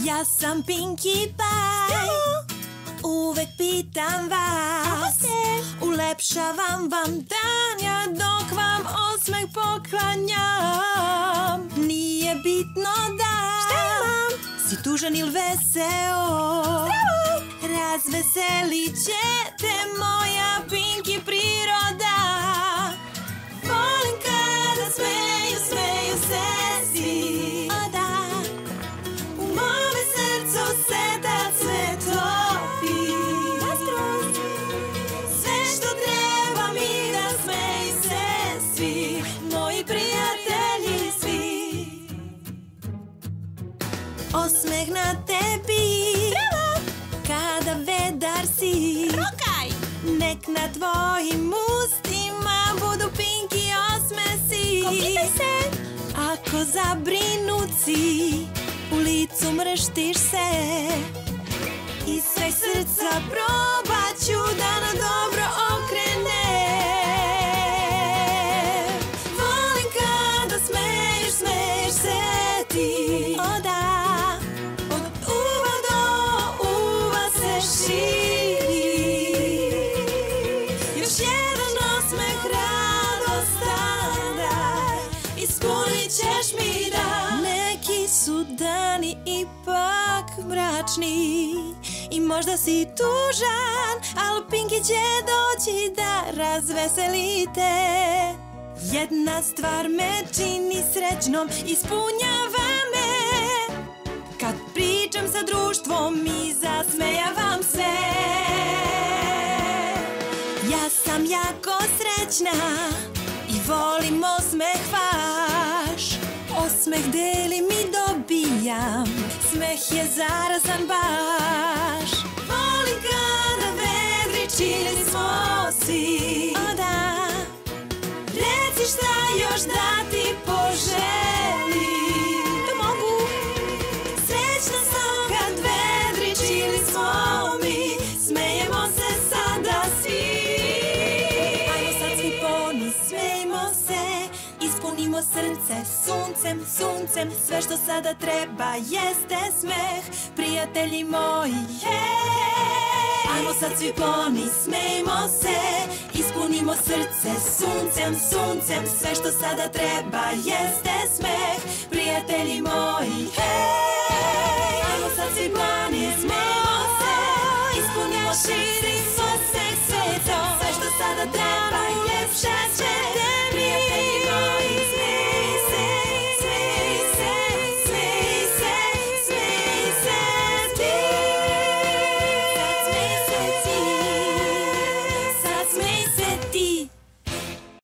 Ja sam Pinkie Pie, uvek pitam vas, ulepšavam vam dan ja dok vam osmeh poklanjam. Nije bitno da si tužan ili veseo, razveselit ćete moja Pinkie priroda. Volim kada smeju se svi, o da, u mome srcu se tad sve topi. Sve što treba mi da smeju se svi, moji prijatelji svi. Osmeh na tebi, kada vedar si, nek na tvojim ustima budu Pinkie osmesi. Ako zabrinut si, u licu mrštiš se, iz sveg srca probat ću da na dobro okrenem. Volim kada smeješ se ti, o da, od uva do uva se širi. Još jedan osmeh radostan daj, ispunit ćeš mi dan. Neki su dani ipak mračni i možda si tužan, al Pinkie će doći da razveselite. Jedna stvar me čini srećnom, ispunjava me, kad pričam sa društvom i zasmejavam se. Ja sam jako srećna i volim osmeh vaš. Osmeh delim i dobijam, smeh je zarazan baš. Volim kada vedri čili smo svi, o da, reci šta još da ti poželim. To mogu. Srećna sam kad vedri čili smo mi, smejemo se sada svi. Ajmo sad svi ponos, smejmo se, ispunimo srce suncem, suncem. Sve što sada treba jeste smeh, prijatelji moji, hej. Ajmo sad svi poni, smejmo se, ispunimo srce suncem, suncem. Sve što sada treba jeste smeh, prijatelji moji, hej. Ajmo sad svi poni, smejmo se, ispunimo širi svoj smeh svetom. Sve što sada treba jeste smeh.